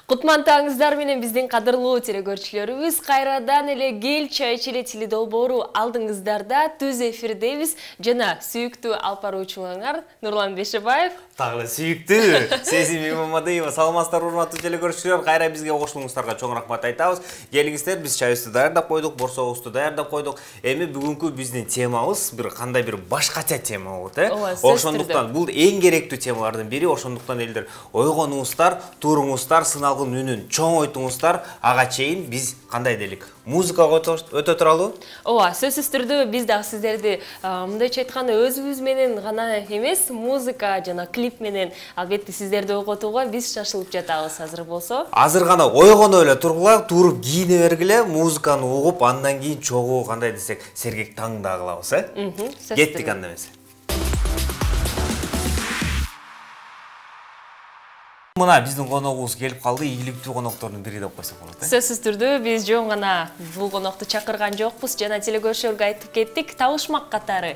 Кутмантаңыздар менен биздин кадырлуу телекөрүүчүлөрүбүз кайрадан эле кел чай ичели теле долбоору алдыңыздарда түз эфирдебиз жана сүйүктүү алып баруучуңар Нурлан Бешебаев Тагы сүйүктүү Сезим Имамадыева. Саламатсыздар урматтуу телекөрүүчүлөр, кайра бизге кошулуңуздарга чоң рахмат айтабыз. Келиңиздер, биз чайыбызды даярдап койдук, борсогубузду даярдап койдук. Эми бүгүнкү биздин темабыз кандай бир башкача тема болот, Ошондуктан бул эң керектүү темалардын бири. Ошондуктан элдер ойгонуңуздар, туруңуздар, сыналгын үнүн чоң ойтуңуздар. Ага чейин биз кандай делик? Музыкага өтө туралы? Ооба, сөзсүз түрдө биз дагы сиздерди мындайча айтканда өзүбүз менен гана эмес, музыка жана клип менен албетте сиздерди ойготууга биз шашылып жатабыз. Азыр болсо. Азыр гана ойгоно эле тургула, туруп кийине бергиле, музыканы угуп, андан кийин чогуу кандай десек, сергек таңда кылабыз, Кеттик анда эмесе. Мына биздин коногубуз келип калды, ийгиликтүү коноктордун бири деп койсок болот, Сөзсүз түрдө биз жөн гана бул конокту чакырган жокпуз, жана телекөрүүчүлөргө айтып кеттик, табышмак катары.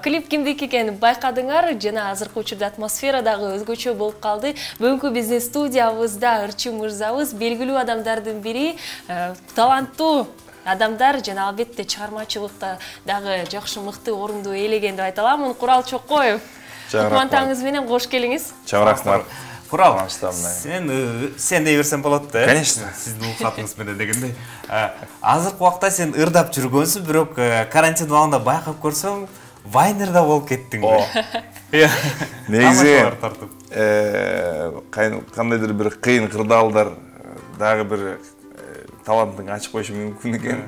Клип кимдики экенин байкадыңар, жана азыркы учурда атмосфера дагы өзгөчө болуп калды. Бүгүнкү биздин студиябызда Ырчы мырзабыз белгилүү адамдардын бири, таланттуу адамдар жана албетте чыгармачылыкта дагы жакшы мыкты орунду ээлеген деп айта алам. Курал Чокоев. Кутмантаңыз менен кош келиңиз. Чоң рахмат. Курал, сен дей берсең болот да. Конечно. Сиздин уруксатыңыз менен дегендей. Азыркы убакта сен ырдап жүргөнсүң, бирок карантин убагында байкап көрсөм, вайнерда болуп кеттиң. Негизи кандайдыр бир кыйын кырдаалдар дагы бир талантың ачып коюшу мүмкүн экен.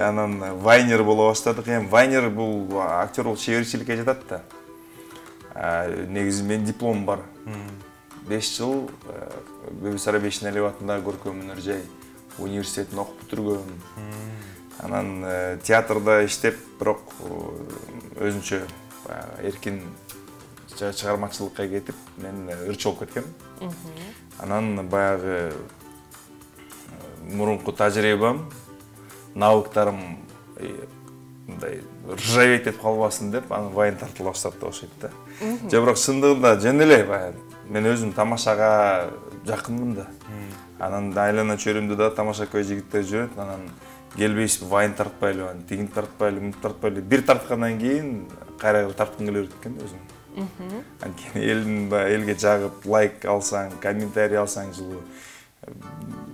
Анан вайнер боло баштадык. Вайнер бул актерлук чеберчиликке жатат да. Негизи мен диплом бар. 5 жыл Бебисара Бешенәлиев атындагы көркөм өнөр жай университетин окуп бүтүргөм. Анан театрда иштеп, бирок өзүнчө эркин чыгармачылыкка кетип, мен ырчы болуп кеткем. Анан баягы мурунку тажрыйбам, навыктарым мындай ржаветь этип калбасын деп, анан вайн тартыла баштап да окшойт да. Же бирок чындыгында жөн эле мен өзүм тамашага жакынмын да. Анан айлана чөйрөмдө да тамаша көй жигиттер жүрөт. Анан келбейсизби, вайн тартпайлы, тигин тартпайлы, мынтип тартпайлы. Бир тарткандан кийин кайра тарткың келе берет экен өзүң. Анткени элге жагып лайк алсаң, комментарий алсаң жылуу.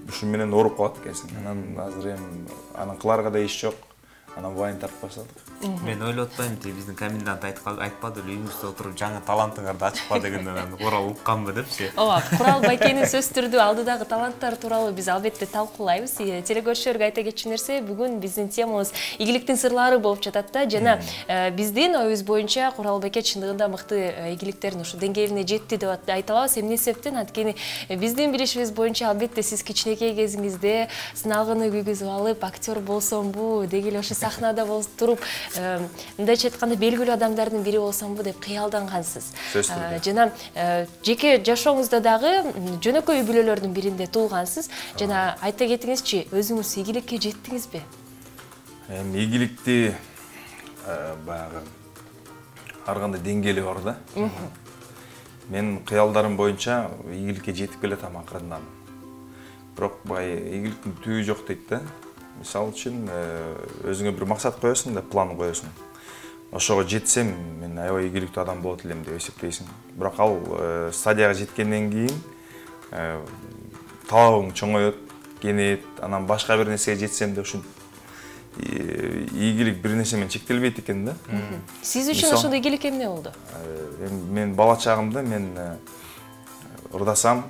Ушу менен ооруп калат экенсиң. Анан азыр эми анын кыларга да иш жок. Анан вайн тартып баштадык. Мен ойлоп атпаймын, биздин комендант айтпады эле, үйүңүздө отуруп жаңы талантыңарды ачпа дегенден Курал укканбы депчи. Ооба, Курал байкенин сөз түрдүү алдыдагы таланттар тууралуу биз албетте талкуулайбыз. Телекөрүүчүлөргө айта кетчү нерсе, бүгүн биздин темабыз ийгиликтин сырлары болуп жатат да, жана биздин оюбуз боюнча Курал байке чындыгында мыкты ийгиликтердин ушу деңгээлине жетти деп айта алабыз. Эмне себептен? Анткени биздин билишибиз боюнча албетте сиз кичинекей кезиңизде сыналгыны күйгүзүп алып, актер болсомбу, деги эле ошо сахнада туруп, мындайча айтканда белгилүү адамдардын бири болсомбу деп кыялдангансыз. Жана жеке жашооңузда дагы жөнөкөй үй бүлөлөрдүн биринде туулгансыз. Жана айта кетиңизчи, өзүңүз ийгиликке жеттиңизби? Эми ийгиликти баягы ар кандай деңгээли бар да. Мен кыялдарым боюнча ийгиликке жетип келатам акырындан. Бирок ийгиликтин түбү жок дейт да. Мисалы үчүн өзүңө бир максат коесуң да, план коесуң. Ошого жетсем, мен аябай ийгиликтүү адам болот элем деп эсептейсиң. Бирок ал стадияга жеткенден кийин талабың чоңоет, кенет, анан башка бир нерсеге жетсем деп ушинтип ийгилик бир нерсе менен чектелбейт экен да. Сиз үчүн ошондой ийгилик эмне болду? Мен бала чагымда мен ырдасам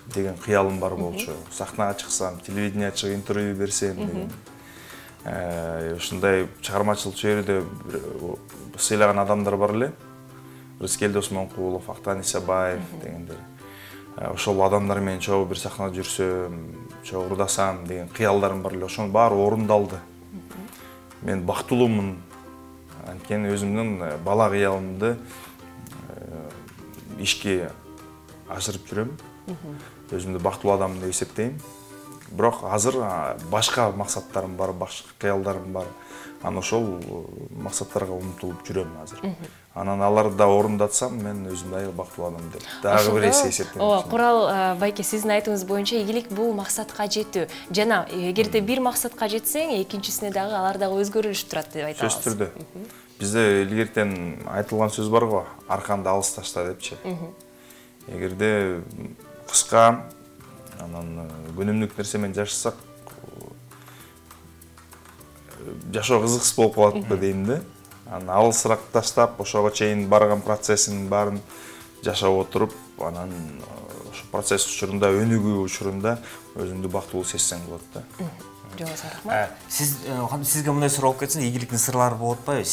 деген кыялым бар болчу. Сахнага чыксам, телевидение чыгып интервью берсем деген. Ушундай чыгармачылык чөйрөдө сыйлаган адамдар бар эле. Рыскел Досмонкулов, Актан Исабаев дегендер. Ошол адамдар менен чогуу бир сахнада жүрсөм, чогуу ырдасам деген кыялдарым бар эле. Ошонун баары орундалды. Мен бактылуумун. Анткени өзүмдүн бала кыялымды ишке ашырып жүрөм. Өзүмдү бактылуу адам деп эсептейм. Бирок азыр башка максаттарым бар, башка кыялдарым бар. Ана ошол максаттарга умтулуп жүрөм азыр. Анан аларды да орундатсам, мен өзүм дагы бактылуу адаммын деп дагы бир эсе эсептейм. Ооба, Курал байке, сиздин айтуңуз боюнча ийгилик бул максатка жетүү. Жана эгерде бир максатка жетсең, экинчисине дагы алар дагы өзгөрүлүш турат деп айтабыз. Сөзсүз түрдө. Бизде илгертен айтылган сөз бар го, арканды алыс ташта депчи. Эгерде кыска, анан күнүмдүк нерсе менен жашасак, жашоо кызыксыз болуп калат дейм да. Анан алысыраак таштап, ошого чейин барган процессин баарын жашап отуруп, анан ошо процесс учурунда, өнүгүү учурунда өзүңдү бактылуу сезсең болот да. Жоосо, рахмат. Сизге мындай суроо болуп кетсин, ийгиликтин сырлары болот атпайбы?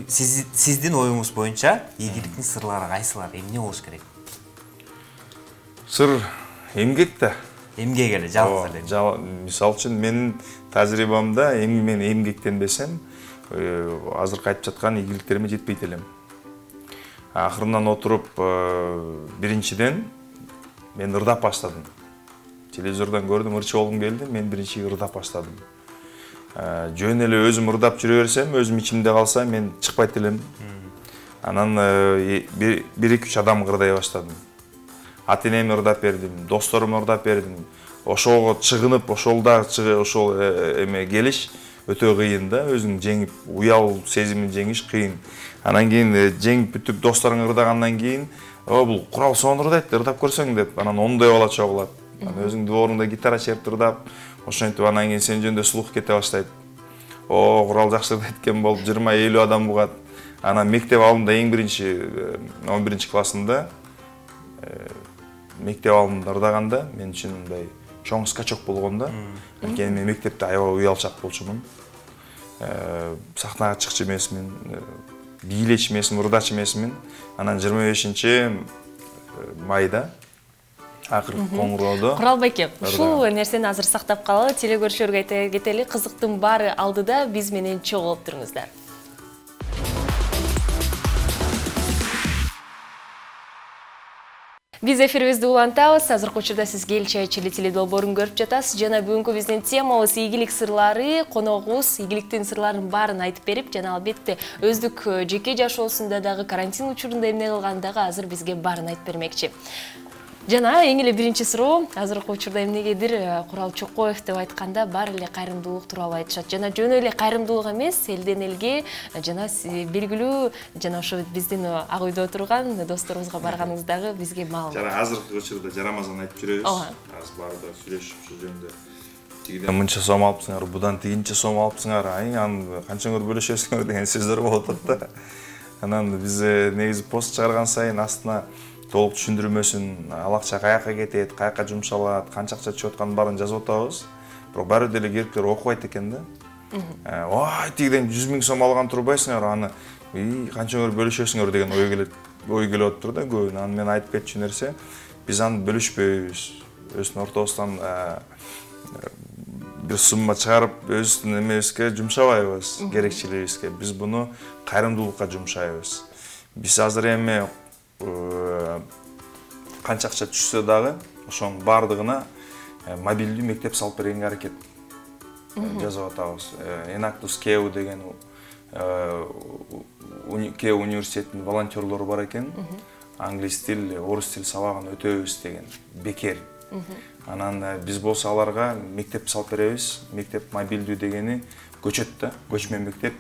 Сиздин оюңуз боюнча ийгиликтин сырлары кайсылар, эмне болуш керек? Сыр эмгек да. Эмгек эле, жалгыз эле. Мисалы үчүн менин тажрыйбамда мен эмгектенбесем, азыркы айтып жаткан ийгиликтериме жетпейт элем. Акырынан отуруп, биринчиден мен ырдап баштадым. Телевизордон көрдүм, ырчы болгум келди, мен биринчи ырдап баштадым. Жөн эле өзүм ырдап жүрө берсем, өзүм ичимде калса, мен чыкпайт элем. Анан 1-2-3 адам ырдай баштадым. Ата-энеме ырдап бердим, досторума ырдап бердим. Ошого чыгынып, ошол эме келиш өтө кыйын да, өзүң жеңип, уял сезимин жеңиш кыйын. Анан кийин жеңип бүтүп досторуң ырдагандан кийин, бул Курал сонун ырдайт, ырдап көрсөң деп, анан ондой бала чогулат. Анан өзүң дворуңда гитара чертип ырдап, ошентип анан кийин сен жөнүндө слух кете баштайт. Курал жакшы ырдайт экен болуп 20-50 адам бугат. Анан мектеп алдында эң биринчи 11-классында мектеп алдында ырдаганда мен үчүн мындай чоң скачок болгондо, анткени мен мектепте аябай уялчак болчумун. Сахнага чыкчу эмесмин, бийлечи эмесмин, ырдачы эмесмин. Анан 25-майда акыркы коңгуроодо Курал байке, ушул нерсени азыр сактап калалы, телекөрүүчүлөргө айта кетели, кызыктын баары алдыда биз менен чогуу болуп туруңуздар. Биз эфирибизди улантабыз. Азыркы учурда сиз Эл чай теледолбоорун көрүп жатасыз. Жана бүгүнкү биздин темабыз ийгилик сырлары. Коногубуз ийгиликтин сырларын баарын айтып берип, жана албетте өздүк жеке жашоосунда дагы карантин учурунда эмне кылган дагы азыр бизге баарын айтып бермекчи. Жана эң эле биринчи суроо, азыркы учурда эмнегедир Курал Чокоев деп айтканда баары эле кайрымдуулук тууралуу айтышат. Жана жөн эле кайрымдуулук эмес, элден элге жана белгилүү жана ошо биздин ак үйдө отурган досторубузга барганыңыз дагы бизге маалым. Жана азыркы учурда жарамазан айтып жүрөбүз. Азыр баарда сүйлөшүп ушул жөнүндө. Тигиден мынча сом алыпсыңар, будан тигинче сом алыпсыңар, анан канчаңар бөлүшөсүңөр деген сөздөр болуп атат да. Анан биз негизи пост чыгарган сайын астына толук түшүндүрмөсүн, ал акча каяка кетет, каяка жумшалат, канча акча түшүп атканын баарын жазып атабыз. Бирок баары деле келиптер окубайт экен да. Ой, тигиден 100 000 сом алган турбайсыңар, аны канчаңар бөлүшөсүңөр деген ой келип отур да көбүнө. Анан мен айтып кетчү нерсе, биз аны бөлүшпөйбүз. Өзүнүн ортосунан бир сумма чыгарып, өзүбүздүн эмебизге жумшабайбыз, керекчилигибизге. Биз буну кайрымдуулукка жумшайбыз. Биз азыр эми канча акча түшсө дагы ошонун баардыгына мобилдүү мектеп салып бергенге аракет жасап атабыз. Enactus KU деген KU университетинин волонтерлору бар экен. Англис тил, орус тил сабагын өтөбүз деген бекер. Анан биз болсо аларга мектеп салып беребиз. Мектеп мобилдүү дегени көчөт да, көчмө мектеп.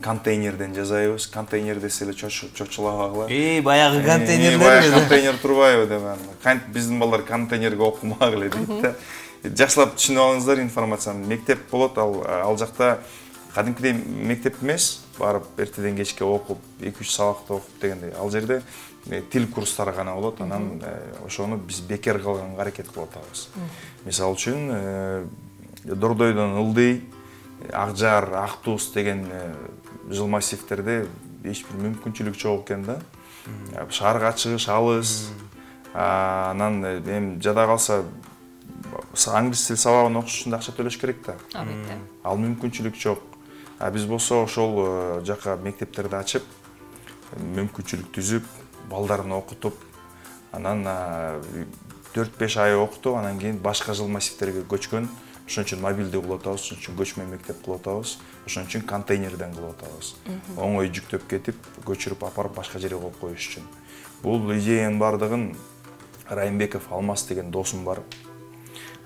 Контейнерден жазайбыз, контейнер десе эле чочулабагыла. Баягы контейнерлер. Баягы контейнер турбайбы деп анан. Биздин балдар контейнерге окумак эле дейт да. Жакшылап түшүнүп алыңыздар информацияны. Мектеп болот, ал жакта кадимкидей мектеп эмес, барып эртеден кечке окуп, 2-3 сабакты окуп дегендей. Ал жерде тил курстары гана болот, анан ошону биз бекер кылганга аракет кылып атабыз. Мисалы үчүн Дордойдон Ылдый, Акжар, Актуз деген жыл массивтерде эч бир мүмкүнчүлүк жок экен да. Шаарга чыгыш алыс. Анан эми жада калса англис тил сабагын окуш үчүн акча төлөш керек да. Албетте. Ал мүмкүнчүлүк жок. Биз болсо ошол жака мектептерди ачып, мүмкүнчүлүк түзүп, балдарын окутуп, анан 4-5 ай окутуп, анан кийин башка жыл массивтерге көчкөн. Ошон үчүн мобилдүү кылып атабыз, ошон үчүн көчмө мектеп кылып атабыз. Ошон үчүн контейнерден кылып атабыз. Оңой жүктөп кетип, көчүрүп апарып башка жерге коюп коюш үчүн. Бул идеянын бардыгын Райымбеков Алмаз деген досум бар.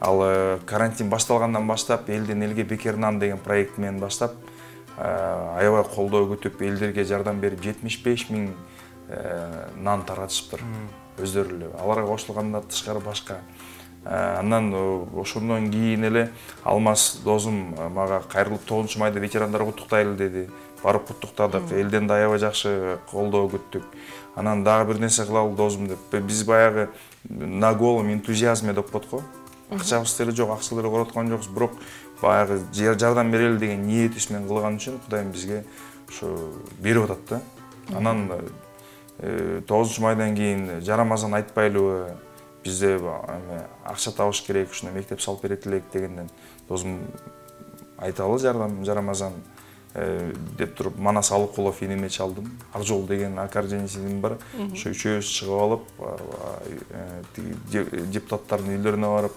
Ал карантин башталгандан баштап элден элге бекер нан деген проект менен баштап аябай колдоо күтүп элдерге жардам берип 75 000 нан таратышыптыр. Өздөрү эле. Аларга кошулгандан тышкары башка. Андан ошондон кийин эле Алмаз досум мага кайрылып 9 майда ветерандар куттуктайлы деди. Барып куттуктадык. Элден да аябай жакшы колдоо күттүк. Анан дагы бир нерсе кылалы досум деп. Биз баягы на голом энтузиазме деп коет го. Акчабыз деле жок, акча деле короткон жокпуз, бирок баягы жардам берели деген ниетибиз менен кылган үчүн Кудайым бизге ошо берип атат да. Анан 9 майдан кийин жарамазан айтпайлыбы, бизде акча табыш керек, ушуна мектеп салып берет элек дегенден досум айталы жарамазан деп туруп Манас Алыкулов иниме чалдым. Акжол деген аккордеонистим бар. Ошо үчөөбүз чыгып алып, депутаттардын үйлөрүнө барып,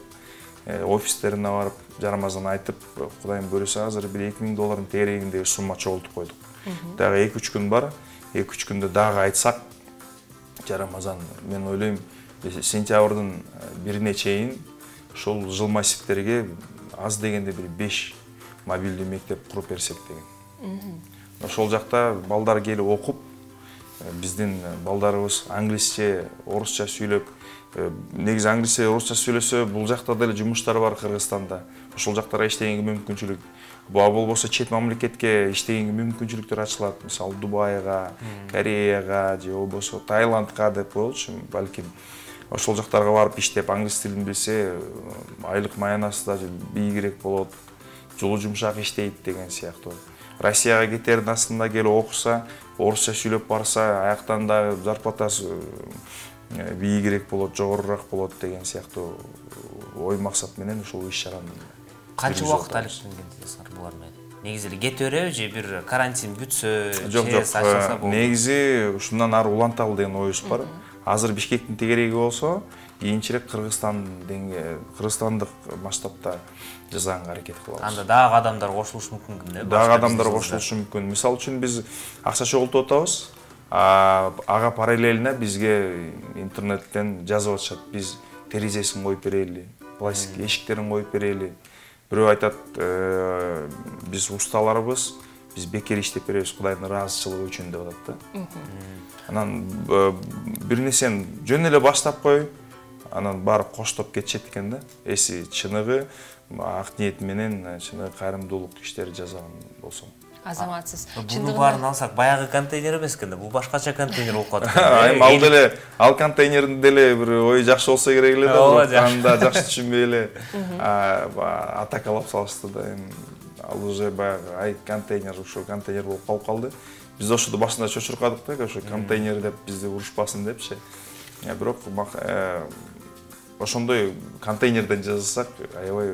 офистерине барып, жарамазан айтып, Кудайым бөлөсө азыр бир $2000 тегерегиндеги сумма чогултуп койдук. Дагы 2-3 күн бар. 2-3 күндө дагы айтсак, жарамазан, мен ойлойм, сентябрдын 1-ине чейин ошол жыл массивтерге аз дегенде бир 5 мобилдүү мектеп куруп берсек деген. Ошол жакта балдар келип окуп, биздин балдарыбыз англисче, орусча сүйлөп, негизи англисче, орусча сүйлөсө, бул жакта деле жумуштар бар Кыргызстанда. Ошол жактарга иштегенге мүмкүнчүлүк. Болбосо чет мамлекетке иштегенге мүмкүнчүлүктөр ачылат. Мисалы Дубайга, Кореяга же болбосо Таиландка деп коелучу, балким. Ошол жактарга барып иштеп, англис тилин билсе, айлык маянасы да бийигирээк болот. Жолу жумшак иштейт деген сыяктуу. Россияга кетердин астында келип окуса, орусча сүйлөп барса, аяктан да зарплатасы бийигирээк болот, жогорураак болот деген сыяктуу ой максат менен ушул иш-чараны. Канча убакыт алектенгендиңиз буларга? Негизи эле кете береби же бир карантин бүтсө, чек ачылса болду? Негизи ушундан ары уланталы деген оюбуз бар. Азыр Бишкектин тегереги болсо, кийинчерээк Кыргызстандык масштабта жасаганга аракет кылабыз. Анда дагы адамдар кошулушу мүмкүн да? Дагы адамдар кошулушу мүмкүн. Мисалы үчүн биз акча чогултуп атабыз. Ага параллельно бизге интернеттен жазып атышат. Биз терезесин коюп берели, пластик эшиктерин коюп берели. Бирөө айтат, биз усталарыбыз, биз бекер иштеп беребиз, Кудайдын ыраазычылыгы үчүн деп атат да. Анан бир нерсени жөн эле баштап кой, анан баары коштоп кетишет экен да. Эси чыныгы ак ниет менен чыныгы кайрымдуулук иштери жасаган болсоң. Азаматсыз. Буну баарын алсак, баягы контейнер эмес экен да, бул башкача контейнер болуп калат экен. Айым ал деле, ал контейнердин деле бир ой жакшы болсо керек эле да, анда жакшы түшүнбөй эле атакалап салышты да. Ал уже баягы ай контейнер, ошо контейнер болуп калып калды. Биз ошондо башында чочуркадык да, ошо контейнер деп бизди урушпасын депчи. Бирок ошондой контейнерден жасасак аябай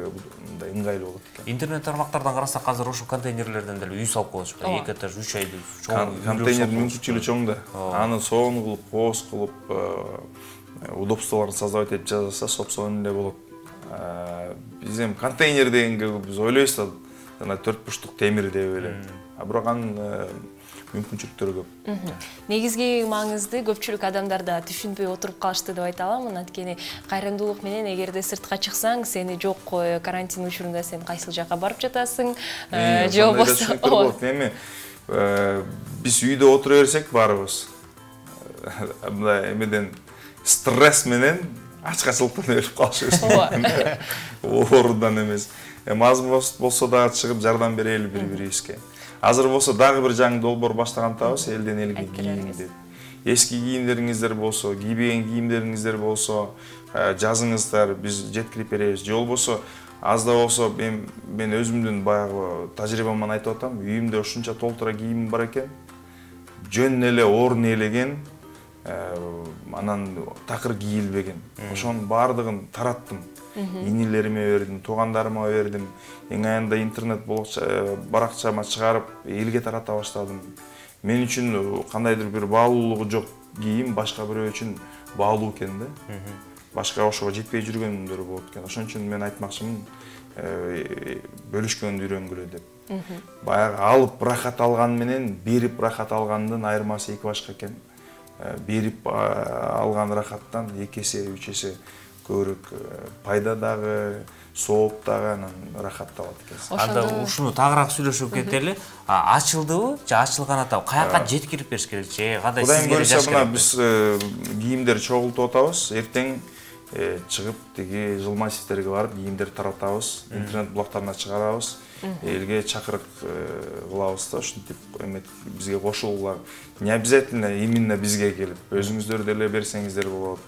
мындай ыңгайлуу болот экен. Интернет тармактардан карасак, азыр ошол контейнерлерден деле үй салып коюш. 2 этаж, 3 айды чоң контейнердин мүмкүнчүлүгү чоң да. Аны соон кылып, кооз кылып, удобстволорун создавать этип жасаса, собственно эле болот. Биз эми контейнер дегенге биз ойлойбуз да, жана 4 бурчтук темир деп эле. Бирок анын мүмкүнчүлүктөрү көп. Негизги маңызды көпчүлүк адамдар да түшүнбөй отуруп калышты деп айта аламын. Анткени кайрымдуулук менен эгерде сыртка чыксаң, сени жок карантин учурунда сен кайсыл жака барып жатасың, же болбосо эми биз үйдө отура берсек баарыбыз мындай эмеден стресс менен ачкачылыктан өлүп калышыбыз мүмкүн. Орундан эмес. Аз болсо дагы чыгып жардам берели бири-бирибизге. Азыр болсо дагы бир жаңы долбоор баштагантабыз, элден элге кийим деп. Эски кийимдериңиздер болсо, кийбеген кийимдериңиздер болсо, жазыңыздар, биз жеткирип беребиз. Же болбосо, аз да болсо мен өзүмдүн баягы тажрыйбамдан айтып атам, үйүмдө ушунча толтура кийимим бар экен. Жөн эле орун ээлеген, анан такыр кийилбеген. Ошонун баардыгын тараттым. Инилериме бердим, туугандарыма бердим. Эң аянда интернет баракчама чыгарып, элге тарата баштадым. Мен үчүн кандайдыр бир баалуулугу жок кийим башка бирөө үчүн баалуу экен да. Башка ошого жетпей жүргөндөр болот экен. Ошон үчүн мен айтмакчымын, бөлүшкөндү үйрөнгүлө деп. Баягы алып рахат алган менен берип рахат алгандын айырмасы эки башка экен. Берип алган рахаттан 2 есе, 3 есе көбүрөөк пайда дагы, сооп дагы анан рахат табат экенсиз. Анда ушуну тагыраак сүйлөшүп кетели. Ачылдыбы же ачылган атабы? Каяка жеткирип бериш керек же? Кандай сизге жаш керек? Биз кийимдер чогултуп атабыз. Эртең чыгып тиги жыл массивтерге барып кийимдер таратабыз. Интернет блогторуна чыгарабыз. Элге чакырык кылабыз да, ушинтип эмет бизге кошулгула. Не обязательно именно бизге келип, өзүңүздөр деле берсеңиздер болот.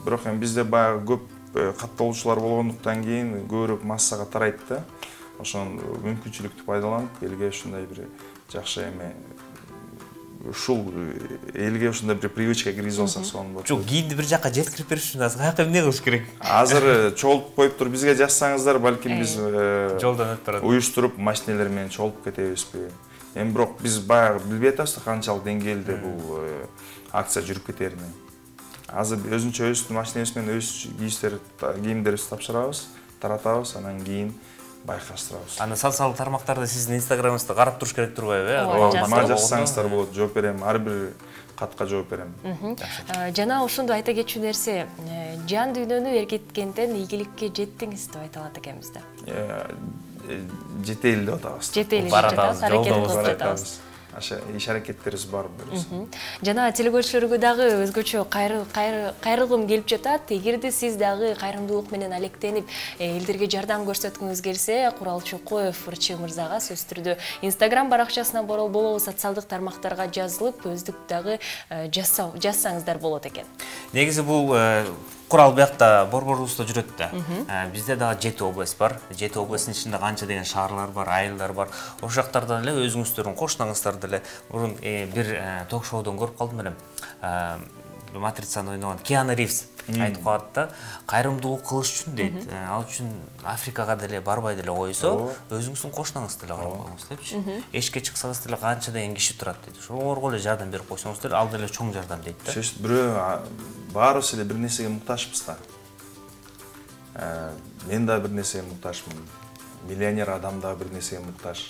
Бирок эми бизде баягы көп катталуучулар болгондуктан кийин көбүрөөк массага тарайт да. Ошон мүмкүнчүлүктү пайдаланып, элге ушундай бир жакшы эме ушул элге ушундай бир привычка киргизип алсак сонун болот. Жок, кийинди бир жакка жеткирип бериш үчүн азыр каяка эмне кылыш керек? Азыр чогултуп коюп туруп бизге жазсаңыздар, балким биз жолдон өтүп барат. Уюштуруп машинелер менен чогултуп кетебизби? Эми бирок биз баягы билбей атабыз канчалык деңгээлде бул акция жүрүп кетерин. Азыр өзүнчө өздүн машинебиз менен өз кийимдерибизди тапшырабыз, таратабыз, анан кийин байкаштырабыз. Аны социалдык тармактарда сиздин инстаграмыңызды карап туруш керек турбайбы? Мага жазсаңыздар болот, жооп берем, ар бир катка жооп берем. Жана ошондо айта кетчү нерсе, жан дүйнөнү эркиткенден ийгиликке жеттиңиз деп айта алат экенбиз да. Жетели деп атабыз. Жетели деп атабыз, аракет кылып жатабыз. Иш аракеттерибиз бар бирөөс. Жана телекөрүүчүлөргө дагы өзгөчө кайрылгым келип жатат. Эгерде сиз дагы кайрымдуулук менен алектенип, элдерге жардам көрсөткүңүз келсе, Курал Чокоев ырчы мырзага сөзсүз түрдө Instagram баракчасына болобу социалдык тармактарга жазылып, өздүк дагы жазсаңыздар болот экен. Негизи бул Курал биякта борборубузда жүрөт да. Бизде дагы 7 область бар. 7 областын ичинде канча деген шаарлар бар, айылдар бар. Ошол жактардан эле өзүңүздөрдүн кошунаңыздар деле мурун бир ток-шоудон көрүп калдым элем. Матрицаны ойногон Киану Ривз айтып калат да, кайрымдуулук кылыш үчүн дейт. Ал үчүн Африкага деле барбай деле койсо, өзүңүздүн кошунаңыз деле карап коюңуз депчи. Эшикке чыксаңыз деле канча деген киши турат дейт. Ошолорго эле жардам берип койсоңуз деле ал деле чоң жардам дейт да. Бирөө баарыбыз эле бир нерсеге муктажбыз да. Мен да бир нерсеге муктажмын. Миллионер адам да бир нерсеге муктаж.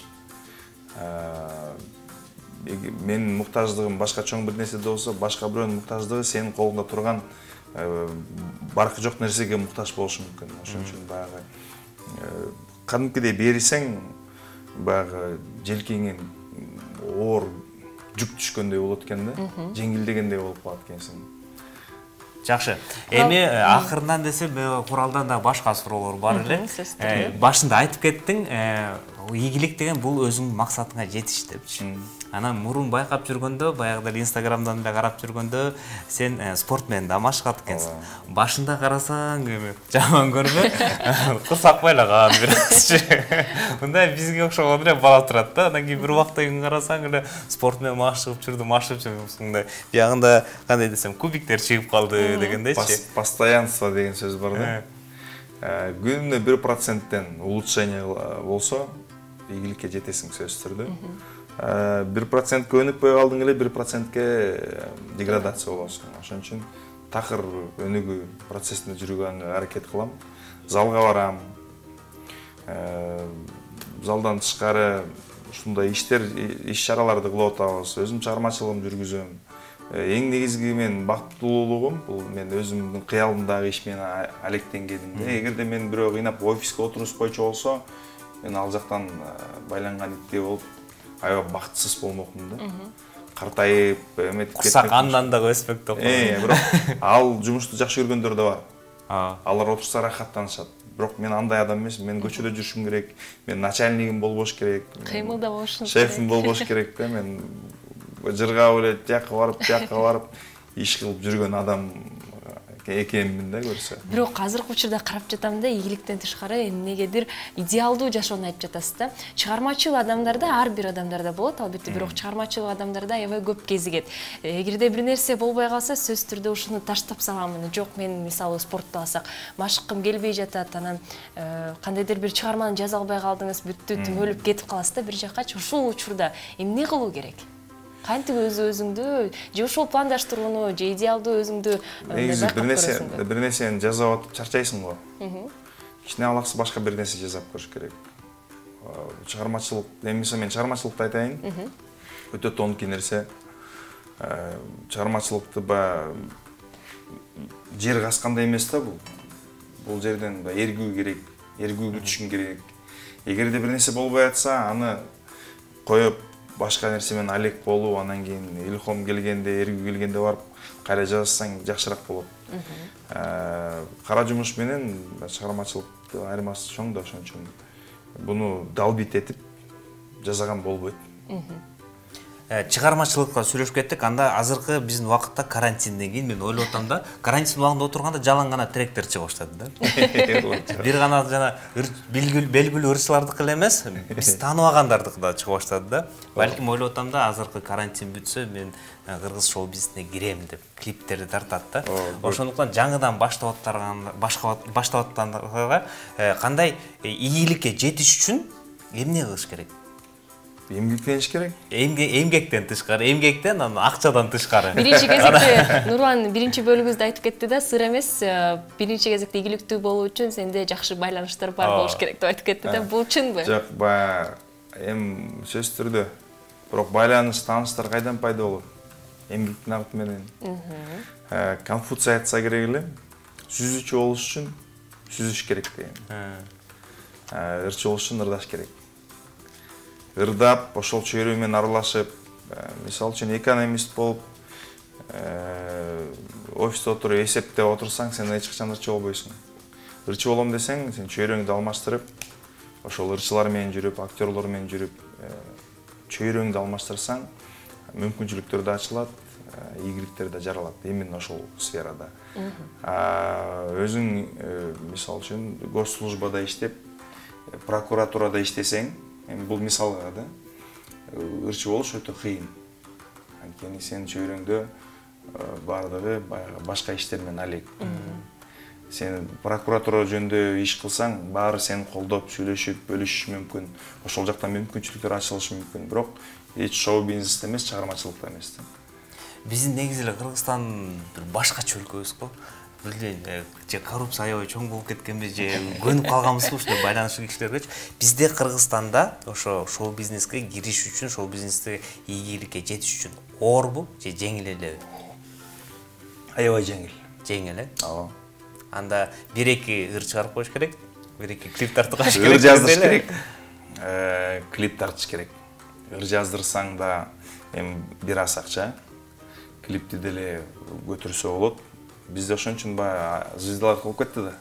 Менин муктаждыгым башка чоң бир нерседе болсо, башка бирөөнүн муктаждыгы сенин колуңда турган баркы жок нерсеге муктаж болушу мүмкүн. Ошон үчүн баягы кадимкидей берсең, баягы желкеңе оор жүк түшкөндөй болот экен да, жеңилдегендей болуп калат экенсиң. Жакшы. Эми акырындан десе, Куралдан да башка суроолор бар эле. Башында айтып кеттиң, ийгилик деген бул өзүңдүн максатыңа жетиш депчи. Анан мурун байкап жүргөндө, баягыда Инстаграмдан эле карап жүргөндө, сен спорт менен да машыгат экенсиң. Башында карасаң, жаман көрбө, курсакпай эле калган бирөөсү. Мындай бизге окшогон эле бала турат да, анан кийин бир убакта карасаң эле спорт менен машыгып жүрдүм. Биягында кандай десем, кубиктер чыгып калды дегендейчи. Постоянство деген сөз бар да. Күнүнө 1%тен улучшение болсо, ийгиликке жетесиң сөзсүз түрдө. 1% өнүкпөй калдың эле 1%ке деградация болосуң. Ошон үчүн такыр өнүгүү процессинде жүргөнгө аракет кылам. Залга барам. Залдан тышкары ушундай иш-чараларды кылып атабыз. Өзүм чыгармачылыгымды жүргүзөм. Эң негизги мен бактылуулугум бул мен өзүмдүн кыялымдагы иш менен алектенгеним. Эгерде мен бирөө кыйнап офиске отургузуп койчу болсо, мен ал жактан байланган иттей болуп, аябай бактысыз болмокмун да. Картайып, эметип кетип. Курсак андан да өспөк деп. Бирок ал жумушту жакшы көргөндөр да бар. Алар отурса рахаттанышат. Бирок мен андай адам эмесмин. Мен көчөдө жүрүшүм керек. Мен начальнигим болбош керек. Кыймылда болушум керек. Шефим болбош керек да. Мен жыргап эле тияка барып, иш кылып жүргөн адам экенмин да көрсө. Бирок азыркы учурда карап жатам да, ийгиликтен тышкары эмнегедир идеалдуу жашоону айтып жатасыз да. Чыгармачыл адамдарда, ар бир адамдарда болот, албетте, бирок чыгармачыл адамдарда аябай көп кезигет. Эгерде бир нерсе болбой калса, сөзсүз түрдө ушуну таштап салам. Жок, мен мисалы спортто алсак, машыккым келбей жатат, анан кандайдыр бир чыгарманы жаза албай калдыңыз, бүттү, түмөлүп кетип каласыз да бир жаккачы. Ушул учурда эмне кылуу керек? Кантип өзүңдү же ошол пландаштырууну же идеалдуу өзүңдү бир нерсени жазып атып чарчайсың го. Кичине алаксы башка бир нерсе жазап көрүш керек. чыгармачылык эмесе мен чыгармачылыкты айтайын. Өтө тонкий нерсе. Чыгармачылыкты жер каскандай эмес да бул. Бул жерден эргүү керек, эргүүгө түшүн керек. Эгерде бир нерсе болбой атса, аны коюп башка нерсе менен алек болуу, анан кийин илхом келгенде, эргүү келгенде барып кайра жазсаң жакшыраак болот. Кара жумуш менен чыгармачылыктын айырмасы чоң да ошон үчүн буну далбит этип жасаган болбойт. Чыгармачылыкка сүйлөшүп кеттик. Анда азыркы биздин убакытта карантинден кийин мен ойлоп атам да, карантин убагында отурганда жалаң гана тректор чыга баштады да. Бир гана жана белгилүү ырчылардыкы эле эмес, биз тааныбагандардыкы да чыга баштады да. Балким ойлоп атам да, азыркы карантин бүтсө мен кыргыз шоу бизнесине кирем деп клиптерди тартат да. Ошондуктан жаңыдан баштап аткандарга кандай ийгиликке жетиш үчүн эмне кылыш керек? Эмгектениш керек. Эмгектен тышкары, эмгектен акчадан тышкары. Биринчи кезекте Нурлан биринчи бөлүгүбүздө айтып кетти да, сыр эмес. Биринчи кезекте ийгиликтүү болуу үчүн сенде жакшы байланыштар бар болуш керек деп айтып кетти да. Бул чынбы? Жок, сөзсүз түрдө. Бирок байланыш, таанычтар кайдан пайда болот? Эмгектин агыты менен. Конфуций айтса керек эле, сүзүүчү болуш үчүн сүзүш керек деген. Ырчы болуш үчүн ырдаш керек. Ырдап, ошол чөйрө менен аралашып, мисалы үчүн экономист болуп, офисте отуруп эсептеп отурсаң, сен эч качан ырчы болбойсуң. Ырчы болом десең, сен чөйрөңдү алмаштырып, ошол ырчылар менен жүрүп, актерлор менен жүрүп, чөйрөңдү алмаштырсаң, мүмкүнчүлүктөр да ачылат, ийгиликтер да жаралат, именно ошол сферада. Өзүң, мисалы үчүн, госслужбада иштеп, прокуратурада иштесең, бул мисалга да, ырчы болуш өтө кыйын. Анткени сен чөйрөңдө бардыгы башка иштер менен алек. Сен прокуратура жөнүндө иш кылсаң, баары сени колдоп, сүйлөшүп, бөлүшүш мүмкүн. Ошол жактан мүмкүнчүлүктөр ачылышы мүмкүн. Бирок эч шоу бизнесте эмес, чыгармачылыкта эмес. Биздин негизи эле Кыргызстан бир башкача өлкөбүз го. Же коррупция аябай чоң болуп кеткенби, же көнүп калганбызбы ушундай байланыштуу кишилергечи. Бизде Кыргызстанда ошо шоу бизнеске кириш үчүн, шоу бизнесте ийгиликке жетиш үчүн оорбу же жеңил элеби? Аябай жеңил. Жеңил, э? Ооба. Анда бир-эки ыр чыгарып коюш керек, бир-эки клип тартып коюш керек. Ыр жаздырыш керек. Клип тартыш керек. Ыр жаздырсаң да эми бир аз акча, клипти деле көтөрсө болот. Бизде ошон үчүн звездалар болуп кетти да.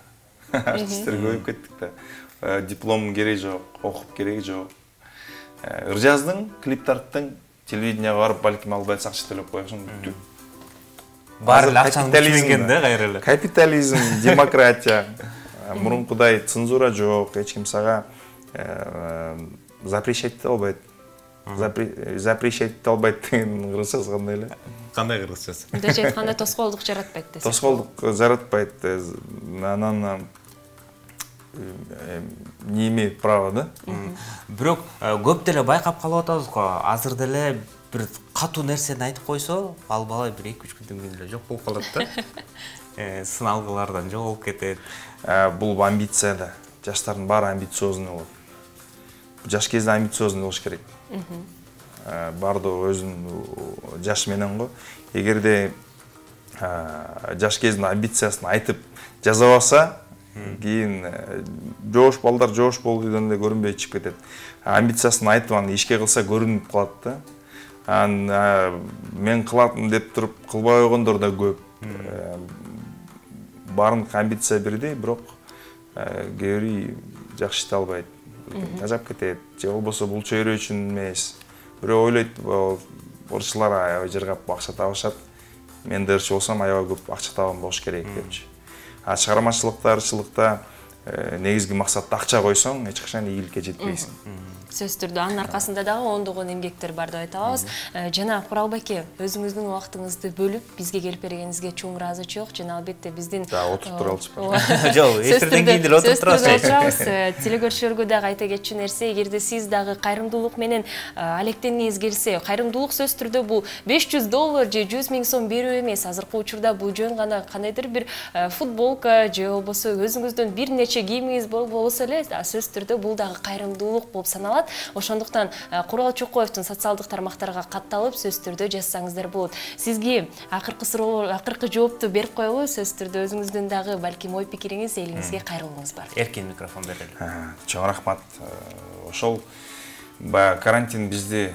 Артисттер көбөйүп кеттик да. Диплом кереги жок, окуп кереги жок. Ыр жаздың, клип тарттың, телевиденияга барып, балким албай акча төлөп коесуң. Баары акчаны түшүнгөн да кайра эле. Капитализм, демократия. Мурункудай цензура жок, эч ким сага запрещать ете албайт. Запрещать ете албайт деген кыргызчасы кандай эле? Кандай кыргызчасы? Мындайча айтканда тоскоолдук жаратпайт десек. Тоскоолдук жаратпайт. Анан не имеет права, да? Бирок көп деле байкап калып атабыз го. Азыр деле бир катуу нерсени айтып койсо, ал бала бир 2-3 күндөн кийин эле жок болуп калат да. Сыналгылардан жоголуп кетет. Бул амбиция да. Жаштардын баары амбициозный болот. Жаш кезде амбициозный болуш керек. Бардыгы өзүнүн жаш менен го. Эгерде жаш кезинде амбициясын айтып жазабаса, кийин жоош балдар жоош болуп үйдөн эле көрүнбөй чыгып кетет. Амбициясын айтып аны ишке кылса көрүнүп калат да. Мен кылатым деп туруп кылбай койгондор да көп. Баарыныкы амбиция бирдей, бирок кээ бири жакшы иште албайт. Тажап кетет. Же болбосо бул чөйрө үчүн эмес. Бирөө ойлойт, ырчылар аябай жыргап акча табышат. Мен да ырчы болсом аябай көп акча табам болуш керек депчи. Чыгармачылыкта, ырчылыкта негизги максат акча койсоң, эч качан ийгиликке жетпейсиң. сөзсүз түрдө анын аркасында дагы ондогон эмгектер бар деп айта алабыз. Жана Куралбек аке, өзүңүздүн убактыңызды бөлүп бизге келип бергениңизге чоң ыраазычылык. Жана албетте биздин отуруп туралычпы? Жок, эфирден кийин деле отуруп турабыз. Телекөрүүчүлөргө дагы айта кетчү нерсе, эгерде сиз дагы кайрымдуулук менен алектенгиңиз келсе, кайрымдуулук сөзсүз түрдө бул $500 же 100 000 сом берүү эмес. Азыркы учурда бул жөн гана кандайдыр бир футболка же болбосо өзүңүздүн бир нече кийимиңиз болбосо эле, сөзсүз түрдө бул дагы кайрымдуулук болуп саналат. Ошондуктан Курал Чокоевдун социалдык тармактарга катталып сөзсүз түрдө жазсаңыздар болот. Сизге акыркы жоопту берип коелу. Сөзсүз түрдө өзүңүздүн дагы балким ой пикириңиз, элиңизге кайрылууңуз бар. Эркин микрофон берели. Чоң рахмат. Ошол баягы карантин бизди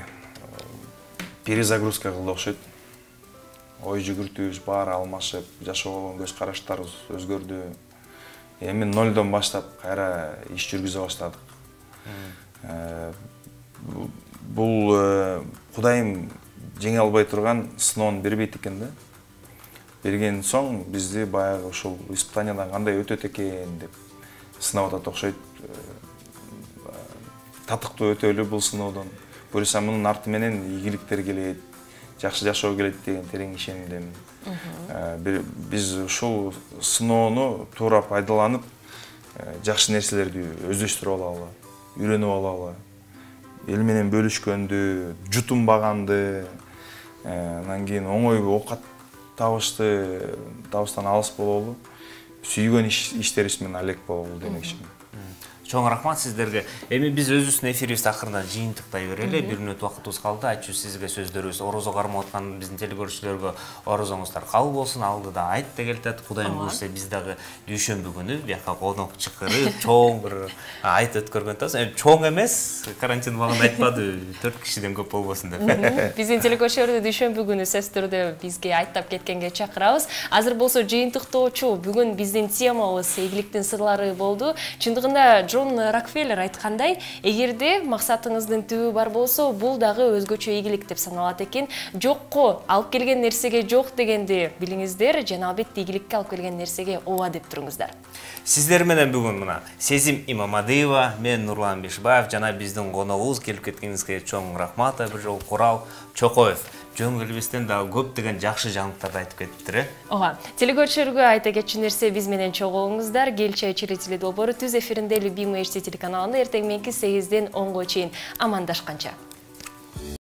перезагрузка кылды окшойт. Ой жүгүртүүбүз баары алмашып, жашоого көз караштарыбыз өзгөрдү. Эми нолдон баштап кайра иш жүргүзө баштадык. Бул Кудайым жеңе албай турган сыноон бербейт экен да. Берген соң бизди баягы ушул испытаниядан кандай өтөт экен деп сынап атат окшойт. Татыктуу өтөлү бул сыноодон. Буюрса мунун арты менен ийгиликтер келет, жакшы жашоо келет деген терең ишенимдемин. Биз ушул сыноону туура пайдаланып, жакшы нерселерди өздөштүрүп алалы, үйрөнүп алалы. Эл менен бөлүшкөндү, жутунбаганды, анан кийин оңой оокат табыштан алыс бололу, сүйгөн иштерибиз менен алек бололу демекчимин. Чоң рахмат сиздерге. Эми биз өзүбүздүн эфирибизди акырынан жыйынтыктай берели. 1 мүнөт убактыбыз калды. Айтчу сизге сөздөрүбүз орозо кармап аткан биздин телекөрүүчүлөргө орозоңуздар кабыл болсун. Алдыда айт деп келатат. Кудайым буйрса биз дагы дүйшөмбү күнү бияка конок чакырып, чоң бир айт өткөргөн атабыз. Чоң эмес, карантин убагында айтпады, 4 кишиден көп болбосун деп. Биздин телекөрүүчүлөрдү дүйшөмбү күнү сөзсүз түрдө бизге айттап кеткенге чакырабыз. Азыр болсо жыйынтыктоочу бүгүн биздин темабыз ийгиликтин сырлары болду. Чындыгында Джон Рокфеллер айткандай, эгерде максатыңыздын түбү бар болсо, бул дагы өзгөчө ийгилик деп саналат экен. Жокко алып келген нерсеге жок дегенди билиңиздер, жана албетте ийгиликке алып келген нерсеге ооба деп туруңуздар. Сиздер менен бүгүн мына Сезим Имамадиева, мен Нурлан Бешбаев жана биздин коногубуз келип кеткениңизге чоң рахмат. Бир жолу Курал Чокоев жөн келбестен дагы көп деген жакшы жаңылыктарды айтып кетиптир. Ооба, телекөрүүчүлөргө айта кетчү нерсе, биз менен чогулуңуздар. Кел чай чирители долбоору түз эфиринде Любимый телеканалында эртең менки 8-ден 10-го чейин амандашканча.